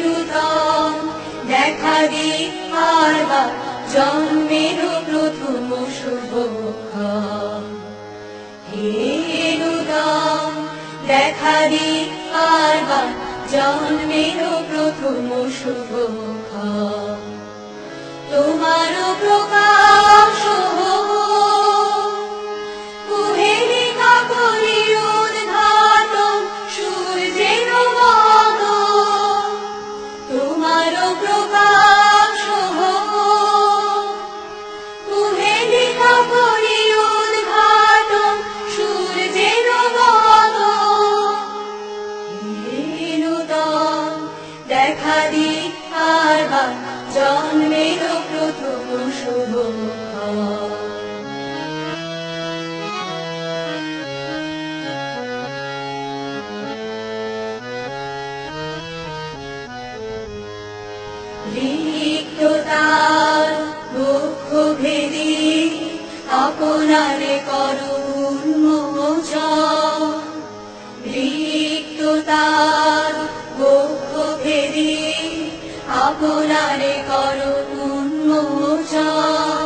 নূতন দেখা দিক আরবার জন্মের প্রথম শুভক্ষণ। নূতন দেখা দিক আরবার জন্মের প্রথম শুভক্ষণ। তোমারও প্রকাশ কুহেলিকা করি উদ্ঘাটন সূর্যের মতো। তোমারও প্রকাশ কুহেলিকা করি উদ্ঘাটন সূর্যের মতো। নূতন দেখা দিক আরবার জন্মের প্রথম শুভক্ষণ। রিক্ততার দুঃখ ভেদি আপনারে করুণ মোচন। রিক্ততার দুঃখ ভেদি আপনারে করুণ মোচন।